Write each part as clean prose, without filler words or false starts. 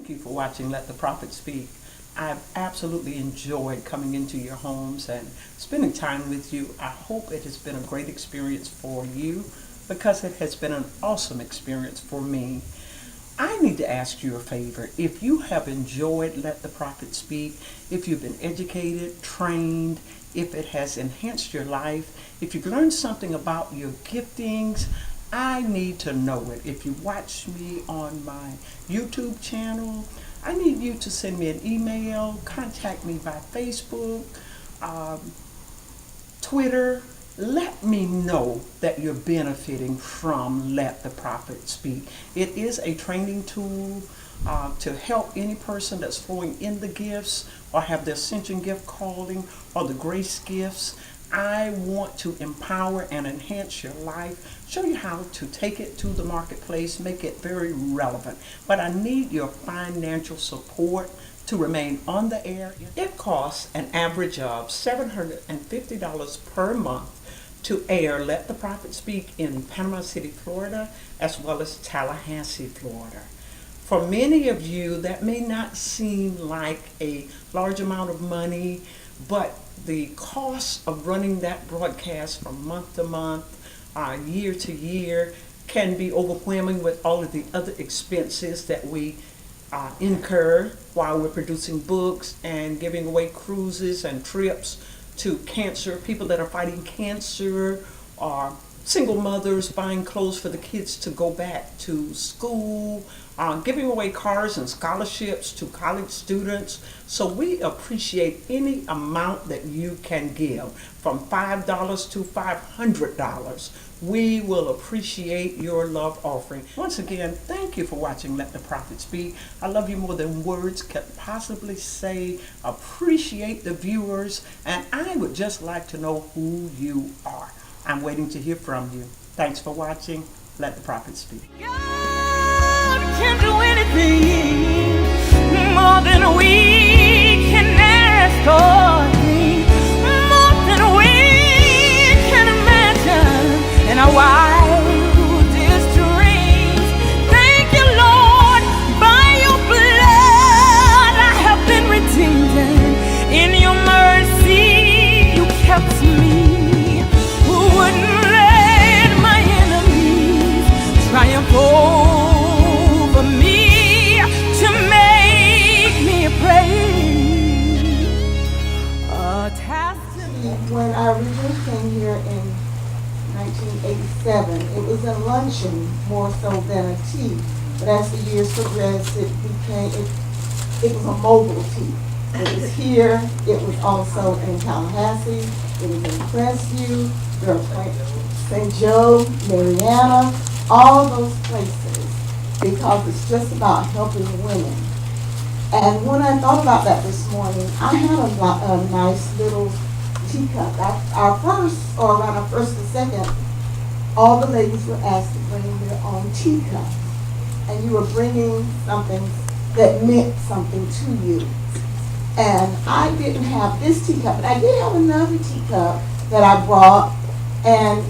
Thank you for watching Let the Prophet Speak. I've absolutely enjoyed coming into your homes and spending time with you. I hope it has been a great experience for you because it has been an awesome experience for me. I need to ask you a favor. If you have enjoyed Let the Prophet Speak, if you've been educated, trained, if it has enhanced your life, if you've learned something about your giftings, I need to know it. If you watch me on my YouTube channel, I need you to send me an email, contact me by Facebook, Twitter. Let me know that you're benefiting from Let the Prophet Speak. It is a training tool to help any person that's flowing in the gifts or have the Ascension gift calling or the grace gifts. I want to empower and enhance your life, show you how to take it to the marketplace, make it very relevant. But I need your financial support to remain on the air. It costs an average of $750 per month to air Let the Prophet Speak in Panama City, Florida, as well as Tallahassee, Florida. For many of you, that may not seem like a large amount of money, but the cost of running that broadcast from month to month, year to year, can be overwhelming with all of the other expenses that we incur while we're producing books and giving away cruises and trips to people that are fighting cancer, or single mothers buying clothes for the kids to go back to school, giving away cars and scholarships to college students. So we appreciate any amount that you can give, from $5 to $500. We will appreciate your love offering. Once again, thank you for watching Let the Prophet Speak. I love you more than words could possibly say. Appreciate the viewers, and I would just like to know who you are. I'm waiting to hear from you. Thanks for watching Let the Prophet Speak. God can do anything more than we can ask or think, more than we can imagine in our wildest dreams. Thank you, Lord, by your blood I have been redeemed. In your mercy you kept me. Who wouldn't let my enemies triumph over me to make me praise a testimony? When I originally came here in 1987, it was a luncheon more so than a tea. But as the years progressed, it was a mobile tea. It was here, it was also in Tallahassee, it was in Crestview, St. Joe, Mariana, all those places, because it's just about helping women. And when I thought about that this morning, I had a nice little teacup. Our first, or around our first and second, all the ladies were asked to bring their own teacups. And you were bringing something that meant something to you. And I didn't have this teacup, but I did have another teacup that I brought. And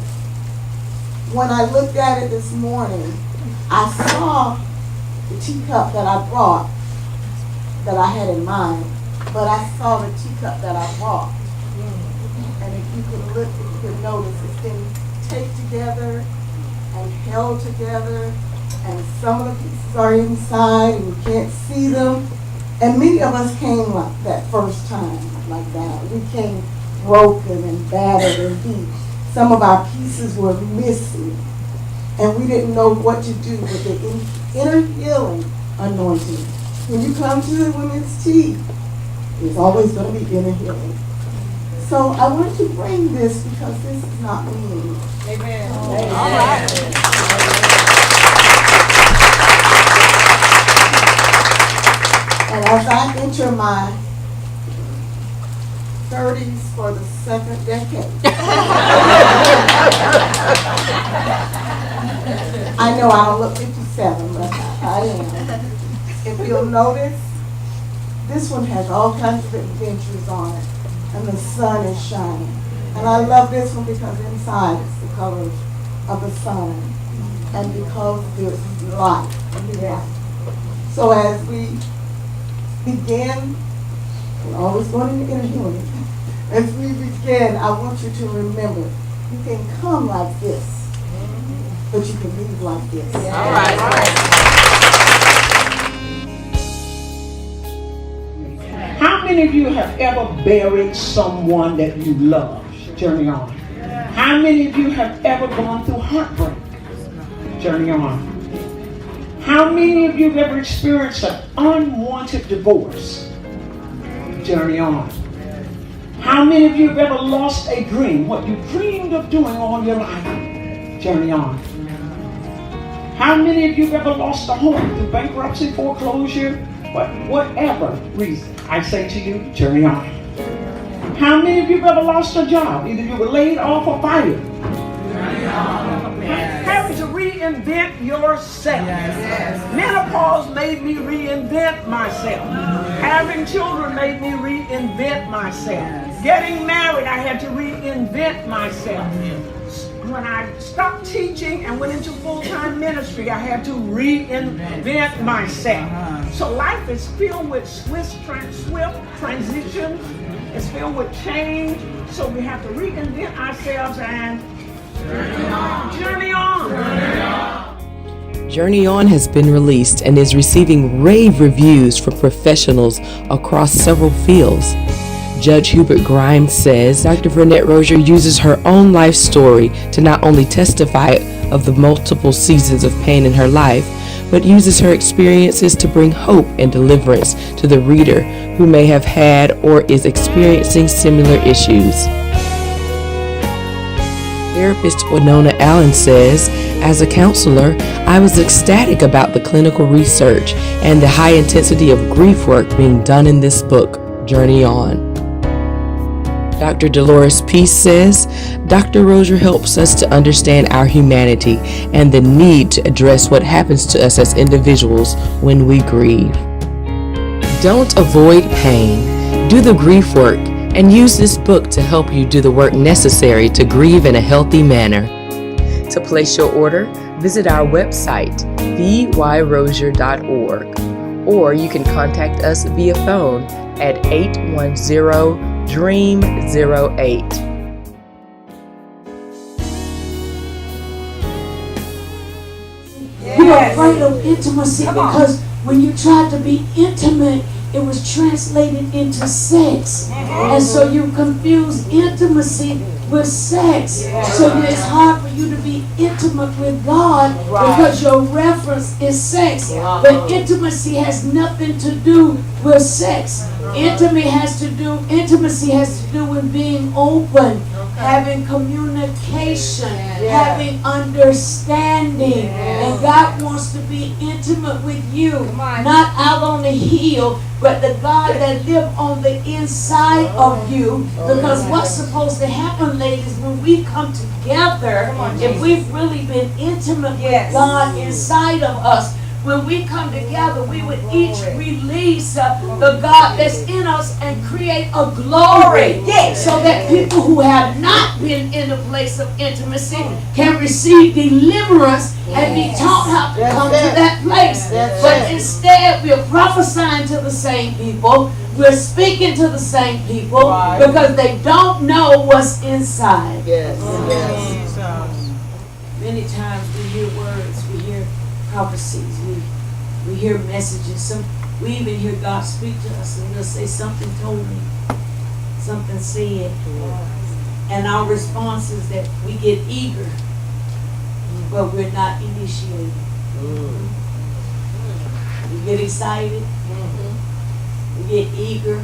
when I looked at it this morning, I saw the teacup that I brought that I had in mind, but I saw the teacup that I bought. And if you could look, if you could notice, it's been taped together and held together, and some of the pieces are inside and you can't see them. And many of us came like that first time like that. We came broken and battered and beat. Some of our pieces were missing, and we didn't know what to do with the inner healing anointing. When you come to the women's tea, there's always going to be inner healing. So I wanted to bring this because this is not me. Amen. All right. And as I enter my 30s for the second decade, I know I don't look 57, but I am. If you'll notice, this one has all kinds of adventures on it, and the sun is shining. And I love this one because inside it's the color of the sun, and because there's light. So as we begin, we're always going to interview it. As we begin, I want you to remember, you can come like this, but you can leave like this. All right. How many of you have ever buried someone that you love? Journey on. How many of you have ever gone through heartbreak? Journey on. How many of you have ever experienced an unwanted divorce? Journey on. How many of you have ever lost a dream? What you dreamed of doing all your life? Journey on. How many of you have ever lost a home through bankruptcy, foreclosure, whatever reason? I say to you, journey on. How many of you have ever lost a job? Either you were laid off or fired. Journey on. Having to reinvent yourself. Yes. Menopause made me reinvent myself. Having children made me reinvent myself. Getting married, I had to reinvent myself. When I stopped teaching and went into full-time ministry, I had to reinvent myself. So life is filled with swift transitions. It's filled with change. So we have to reinvent ourselves and journey on. Journey on. Journey on. Journey On has been released and is receiving rave reviews from professionals across several fields. Judge Hubert Grimes says Dr-Vernette-Rosier uses her own life story to not only testify of the multiple seasons of pain in her life, but uses her experiences to bring hope and deliverance to the reader who may have had or is experiencing similar issues. Therapist Winona Allen says, as a counselor, I was ecstatic about the clinical research and the high intensity of grief work being done in this book, Journey On. Dr. Dolores Peace says, Dr. Rosier helps us to understand our humanity and the need to address what happens to us as individuals when we grieve. Don't avoid pain. Do the grief work and use this book to help you do the work necessary to grieve in a healthy manner. To place your order, visit our website, vyrosierministries.org, or you can contact us via phone at 810-DREAM08. We are afraid of intimacy because when you tried to be intimate, it was translated into sex. And so you confuse intimacy with sex. So it's hard for you to be intimate with God because your reference is sex. But intimacy has nothing to do with sex. Intimacy has to do with being open, having communication, having understanding. And God wants to be intimate with you, not out on the hill, but the God that lives on the inside of you. Because what's supposed to happen, ladies, when we come together, if we've really been intimate with God inside of us, when we come together, we would each release the God that's in us and create a glory so that people who have not been in a place of intimacy can receive deliverance and be taught how to come to that place. But instead, we're prophesying to the same people. We're speaking to the same people because they don't know what's inside. Many times we hear words, we hear prophecies, we hear messages. We even hear God speak to us and he'll say, something told me, something said. And our response is that we get eager, but we're not initiated. We get excited, we get eager,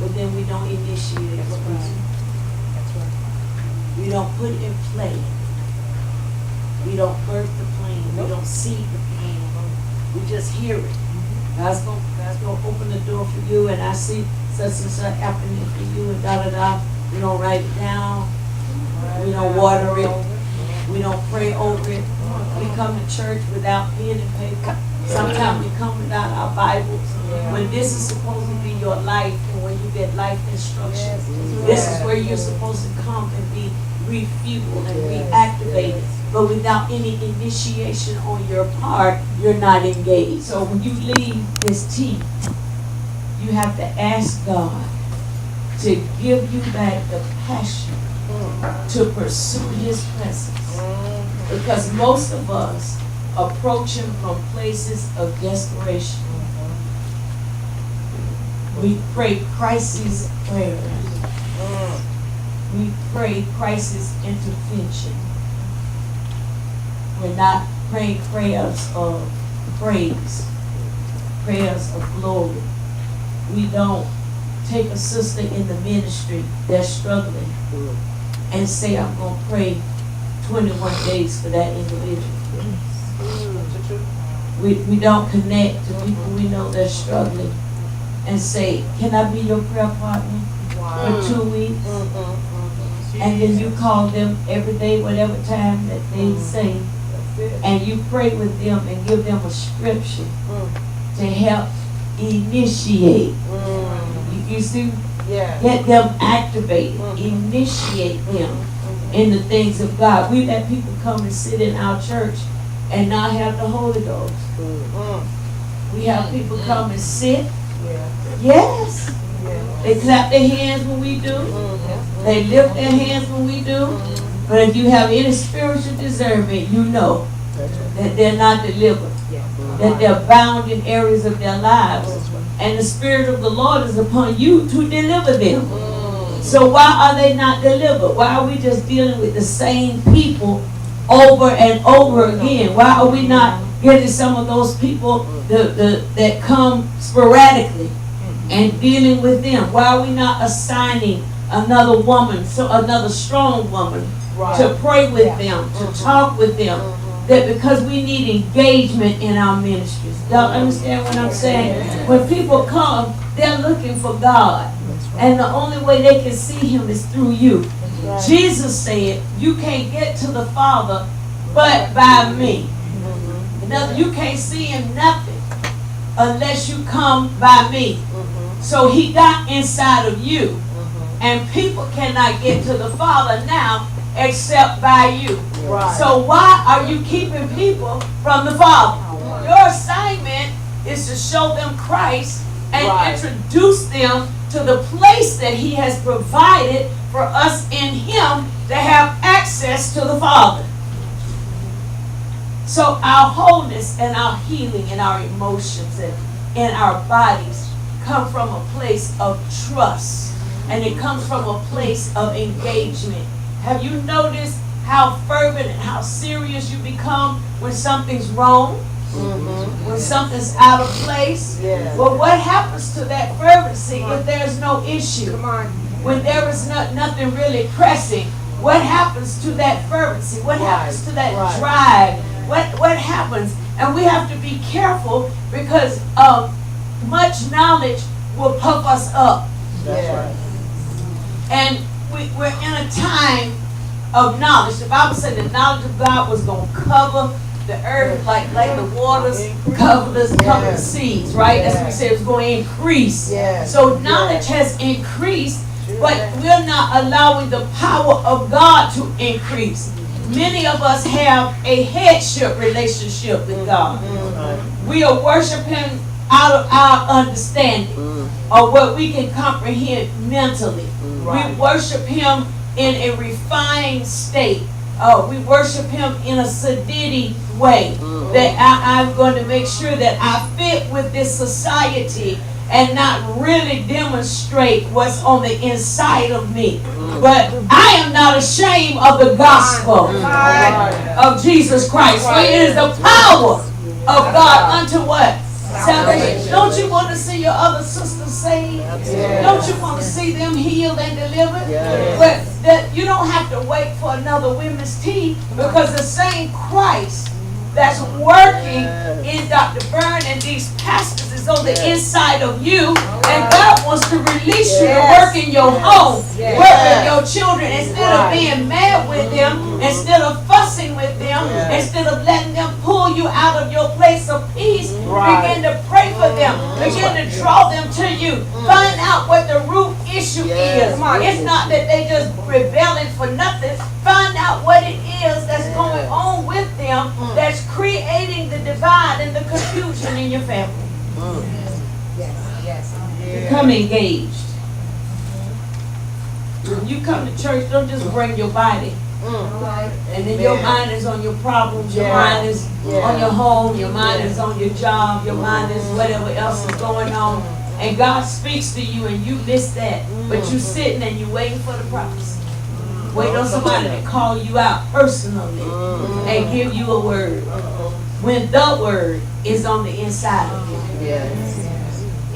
but then we don't initiate. We don't put in play. We don't birth the plan. We don't seed the plan. We just hear it. God's gonna open the door for you, and I see such and such happening for you, and da-da-da. We don't write it down. We don't water it. We don't pray over it. We come to church without pen and paper. Sometimes we come without our Bibles. When this is supposed to be your life, and when you get life instructions, this is where you're supposed to come and be refuel and reactivated. But without any initiation on your part, you're not engaged. So when you leave this team, you have to ask God to give you back the passion to pursue His presence. Because most of us approach Him from places of desperation. We pray crisis prayers. We pray crisis intervention. We're not praying prayers of praise, prayers of glory. We don't take a sister in the ministry that's struggling and say, I'm going to pray 21 days for that individual. We don't connect to people we know that's struggling and say, can I be your prayer partner for 2 weeks? And then you call them every day, whatever time that they say, and you pray with them and give them a scripture to help initiate. You see? Get them activated, initiate them in the things of God. We've had people come and sit in our church and not have the Holy Ghost. We have people come and sit. Yes. They clap their hands when we do. They lift their hands when we do. But if you have any spiritual discernment, you know that they're not delivered. That they're bound in areas of their lives. And the Spirit of the Lord is upon you to deliver them. So why are they not delivered? Why are we just dealing with the same people over and over again? Why are we not getting some of those people that come sporadically and dealing with them? Why are we not assigning another woman, another strong woman, to pray with them, to talk with them? That because we need engagement in our ministries. Y'all understand what I'm saying? When people come, they're looking for God. And the only way they can see Him is through you. Jesus said, you can't get to the Father but by me. You can't see Him nothing unless you come by me. So He got inside of you. And people cannot get to the Father now except by you. So why are you keeping people from the Father? Your assignment is to show them Christ and introduce them to the place that He has provided for us in Him to have access to the Father. So our wholeness and our healing and our emotions and our bodies come from a place of trust. And it comes from a place of engagement. Have you noticed how fervent and how serious you become when something's wrong? When something's out of place? Well, what happens to that fervency if there's no issue? When there is nothing really pressing, what happens to that fervency? What happens to that drive? What happens? And we have to be careful because much knowledge will puff us up. And we're in a time of knowledge. The Bible said the knowledge of God was going to cover the earth like the waters cover the seas, right? That's what we said, it was going to increase. So knowledge has increased, but we're not allowing the power of God to increase. Many of us have a headship relationship with God. We are worshiping out of our understanding or what we can comprehend mentally. We worship Him in a refined state. We worship Him in a sedity way. That I'm going to make sure that I fit with this society and not really demonstrate what's on the inside of me. But I am not ashamed of the gospel of Jesus Christ. For it is the power of God unto what? Salvation. Don't you want to see your other sisters saved? Don't you want to see them healed and delivered? But that you don't have to wait for another women's tea, because the same Christ that's working in Dr. Vern and these pastors is on the inside of you, and God wants to release you to work in your home, work with your children, instead of being mad with them, instead of fussing with them, instead of letting them pull you out of your place of peace. Begin to pray for them, begin to draw them to you, find out what the root issue is. It's not that they just rebelling for nothing. find out what it is that's going on with them that's creating the divide and the confusion in your family. Become engaged. When you come to church, don't just bring your body. And then your mind is on your problems, your mind is on your home, your mind is on your job, your mind is whatever else is going on. And God speaks to you and you miss that. But you sitting and you waiting for the prophecy. Wait on somebody to call you out personally and give you a word. When the word is on the inside of you.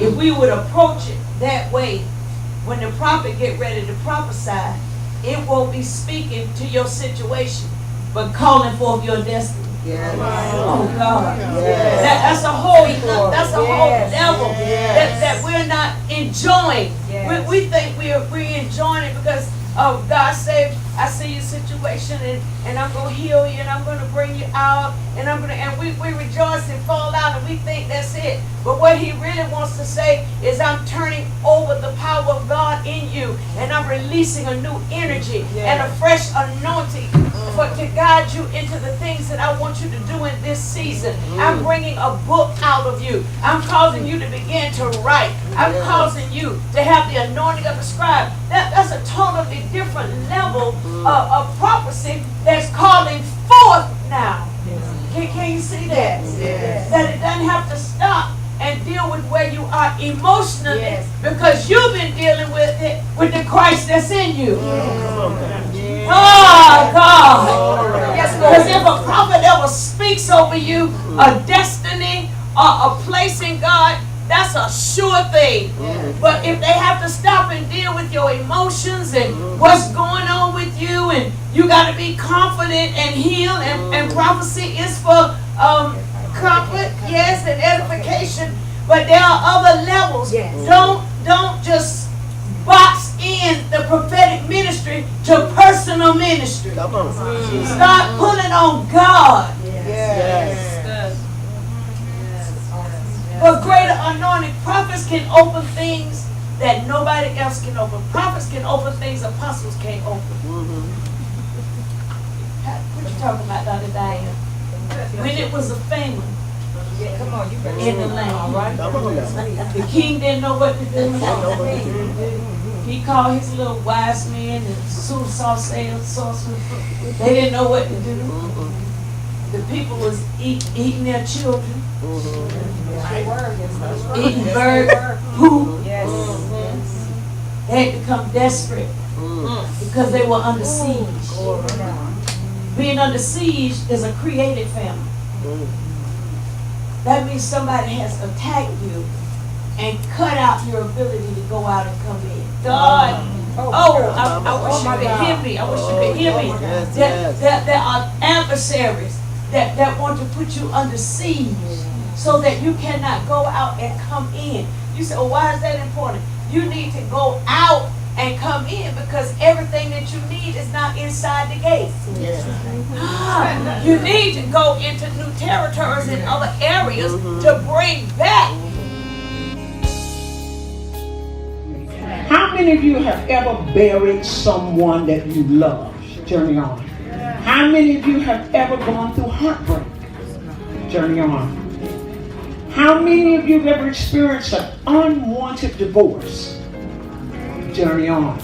If we would approach it that way, when the prophet get ready to prophesy, it won't be speaking to your situation, but calling forth your destiny. Oh God, that's a whole level that we're not enjoying. We think we're enjoying it because God said, I see your situation and I'm going to heal you and I'm going to bring you out and we rejoice and fall out and we think that's it. But what he really wants to say is I'm turning over the power of God in you and I'm releasing a new energy and a fresh anointing to guide you into the things that I want you to do in this season. I'm bringing a book out of you. I'm causing you to begin to write. I'm causing you to have the anointing of a scribe. That's a totally different level of prophecy that's calling forth now. Can you see that? That it doesn't have to stop and deal with where you are emotionally because you've been dealing with it with the Christ that's in you. Oh God. Because if a prophet ever speaks over you a destiny or a place in God, that's a sure thing. But if they have to stop and deal with your emotions and what's going on with you, and you got to be confident and heal, and prophecy is for comfort, yes, and edification. But there are other levels. Don't just box in the prophetic ministry to personal ministry. Start pulling on God. But greater anointing, prophets can open things that nobody else can open. Prophets can open things apostles can't open. What you talking about, Dr. Diane? When it was a famine in the land, the king didn't know what to do. He called his little wise men and soothsayers, sorcerers. They didn't know what to do. The people was eating their children. Eating bird poop. They had become desperate because they were under siege. Being under siege is a created family. That means somebody has attacked you and cut out your ability to go out and come in. God, I wish you could hear me. I wish you could hear me. There are adversaries that want to put you under siege so that you cannot go out and come in. You say, well, why is that important? You need to go out and come in because everything that you need is not inside the gates. You need to go into new territories in other areas to bring back. How many of you have ever buried someone that you love? Journey on. How many of you have ever gone through heartbreak? Journey on. How many of you have ever experienced an unwanted divorce? Journey on.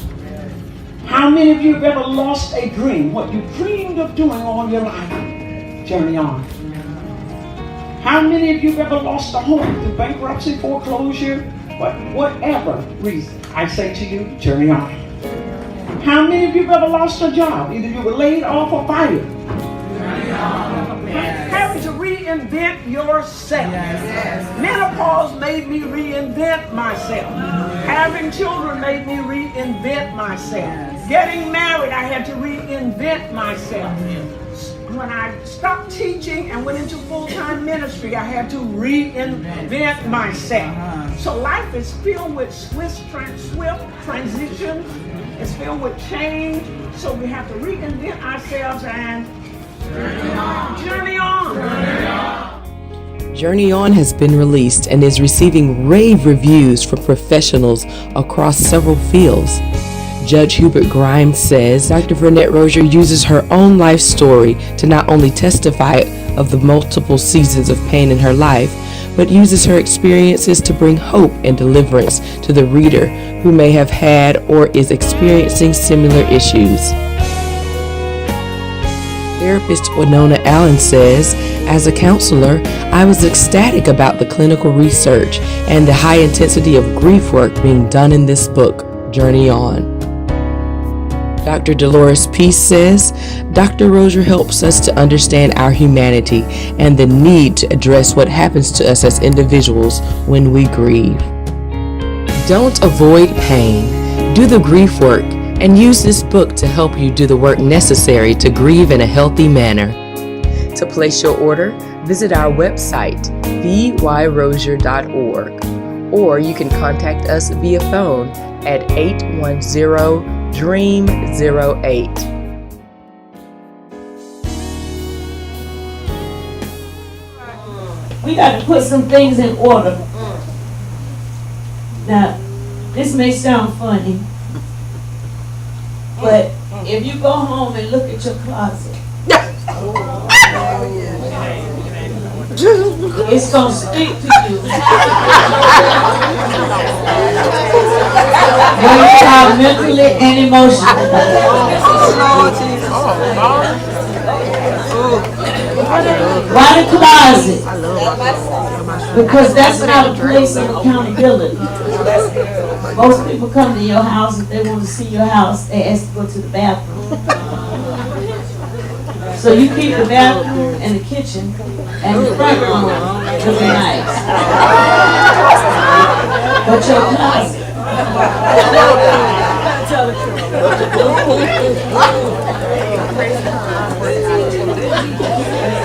How many of you have ever lost a dream? What you dreamed of doing all your life? Journey on. How many of you have ever lost a home through bankruptcy, foreclosure, whatever reason? I say to you, journey on. How many of you have ever lost a job? Either you were laid off or fired. Having to reinvent yourself. Menopause made me reinvent myself. Having children made me reinvent myself. Getting married, I had to reinvent myself. When I stopped teaching and went into full-time ministry, I had to reinvent myself. So life is filled with swift transitions. It's filled with change. So we have to reinvent ourselves and journey on. Journey On has been released and is receiving rave reviews from professionals across several fields. Judge Hubert Grimes says Dr-Vernette-Rosier uses her own life story to not only testify of the multiple seasons of pain in her life, but uses her experiences to bring hope and deliverance to the reader who may have had or is experiencing similar issues. Therapist Winona Allen says, as a counselor, I was ecstatic about the clinical research and the high intensity of grief work being done in this book, Journey On. Dr. Dolores Peace says, Dr. Rosier helps us to understand our humanity and the need to address what happens to us as individuals when we grieve. Don't avoid pain. Do the grief work and use this book to help you do the work necessary to grieve in a healthy manner. To place your order, visit our website, vyrosierministries.org, or you can contact us via phone at 810-DREAM-08. We got to put some things in order. Now, this may sound funny, but if you go home and look at your closet, it's going to speak to you. Right now, mentally and emotionally. Why the closet? Because that's not a place of accountability. Most people come to your house, if they want to see your house, they ask to go to the bathroom. So you keep the bathroom and the kitchen and the front room looking nice. But your closet.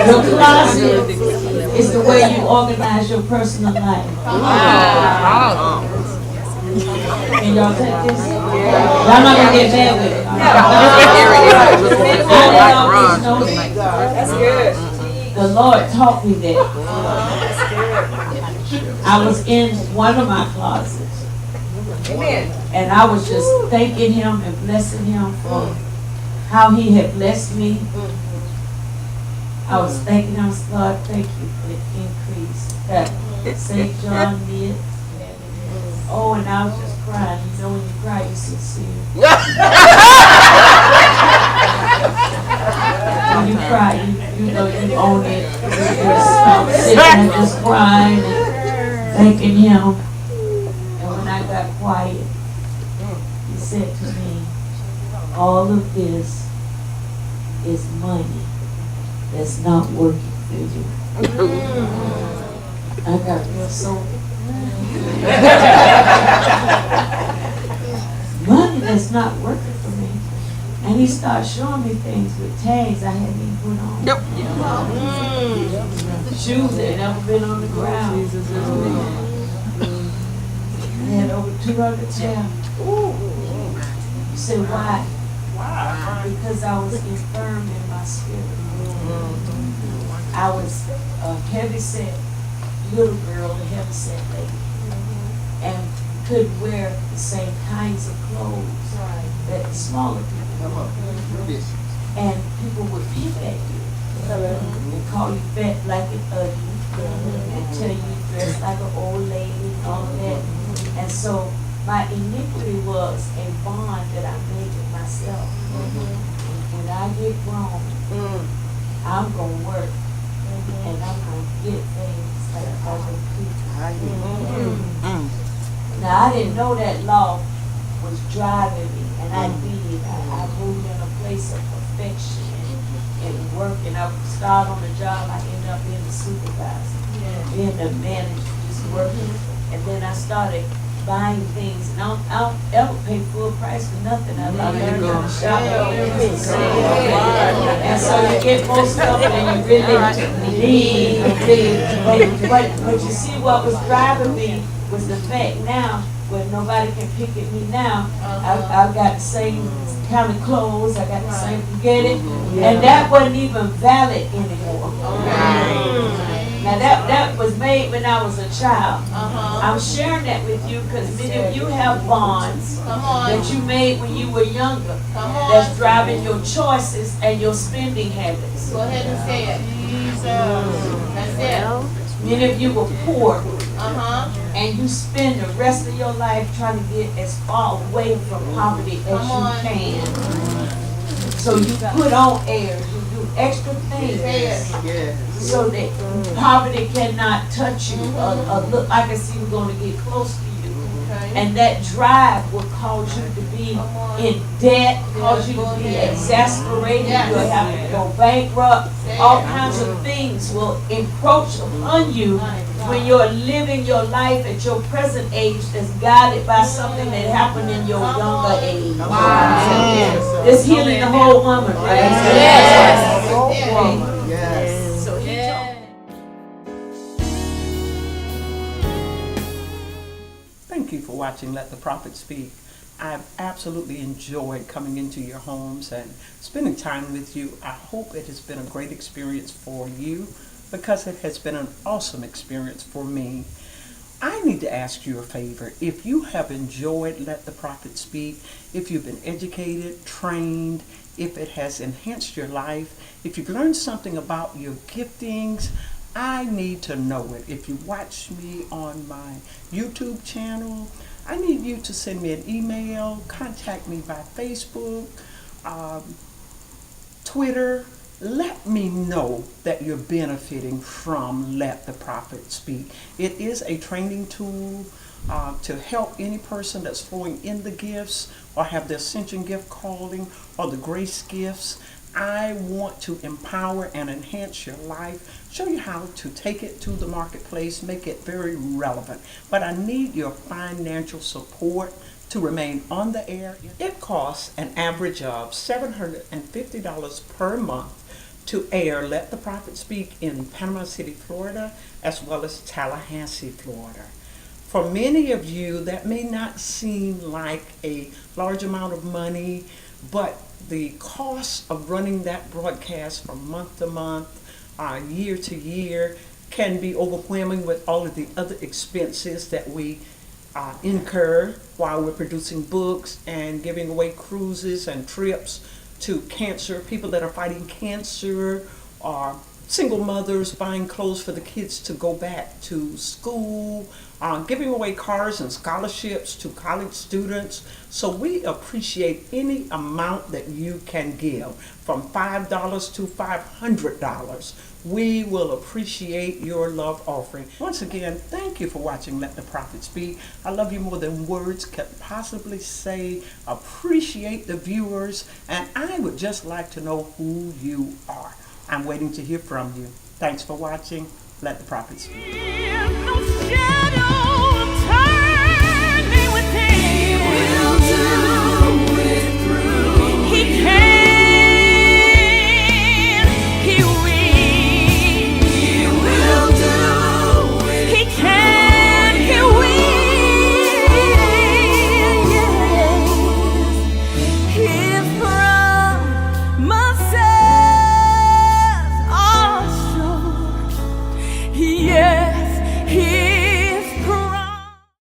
Your closet is the way you organize your personal life. Can y'all take this? Y'all not gonna get mad with it. I didn't always know that. The Lord taught me that. I was in one of my closets. And I was just thanking Him and blessing Him for how He had blessed me. I was thanking Him, Lord, thank you for the increase that St. John did. Oh, and I was just crying. You know when you cry, you're sincere. When you cry, you know you own it. You just sitting and just crying and thanking Him. And when I got quiet, He said to me, all of this is money that's not working for you. I got real soul. Money that's not working for me. And He started showing me things with tags I hadn't even put on. Shoes that had never been on the ground. I had over 200 tags. You say, why? Because I was infirm in my spirit. I was a heavy-set little girl, a heavy-set lady, and couldn't wear the same kinds of clothes that the smaller people wore. And people would pick at you and call you fat, black, and ugly, and tell you you dress like an old lady and all of that. And so my iniquity was a bond that I made with myself. When I get grown, I'm going to work and I'm going to get things like other people. Now, I didn't know that law was driving me, and I did. I moved in a place of perfection and work, and I would start on the job. I ended up being the supervisor, being the manager, just working. And then I started buying things, and I don't ever pay full price for nothing. I learned how to shop and so you get more stuff than you really need. But you see, what was driving me was the fact now, when nobody can pick at me now, I've got the same kind of clothes, I got the same, you get it? And that wasn't even valid anymore. Now that was made when I was a child. I'm sharing that with you because many of you have bonds that you made when you were younger. That's driving your choices and your spending habits. Go ahead and say it. Jesus. That's it. Many of you were poor. And you spend the rest of your life trying to get as far away from poverty as you can. So you put on airs, you do extra things so that poverty cannot touch you or look like as if you're going to get close to you. And that drive will cause you to be in debt, cause you to be exasperated, you'll have to go bankrupt. All kinds of things will encroach upon you when you're living your life at your present age that's guided by something that happened in your younger age. It's healing the whole woman, right? Yes. Yes. So he told Thank you for watching Let the Prophet Speak. I've absolutely enjoyed coming into your homes and spending time with you. I hope it has been a great experience for you because it has been an awesome experience for me. I need to ask you a favor. If you have enjoyed Let the Prophet Speak, if you've been educated, trained, if it has enhanced your life, if you've learned something about your giftings, I need to know it. If you watch me on my YouTube channel, I need you to send me an email, contact me by Facebook, Twitter. Let me know that you're benefiting from Let the Prophet Speak. It is a training tool to help any person that's flowing in the gifts or have the Ascension gift calling or the grace gifts. I want to empower and enhance your life, show you how to take it to the marketplace, make it very relevant. But I need your financial support to remain on the air. It costs an average of $750 per month to air Let the Prophet Speak in Panama City, Florida, as well as Tallahassee, Florida. For many of you, that may not seem like a large amount of money, but the cost of running that broadcast from month to month, year to year, can be overwhelming with all of the other expenses that we incur while we're producing books and giving away cruises and trips to people that are fighting cancer, or single mothers buying clothes for the kids to go back to school, giving away cars and scholarships to college students. So we appreciate any amount that you can give, from $5 to $500. We will appreciate your love offering. Once again, thank you for watching Let the Prophet Speak. I love you more than words can possibly say. Appreciate the viewers, and I would just like to know who you are. I'm waiting to hear from you. Thanks for watching Let the Prophet Speak. Myself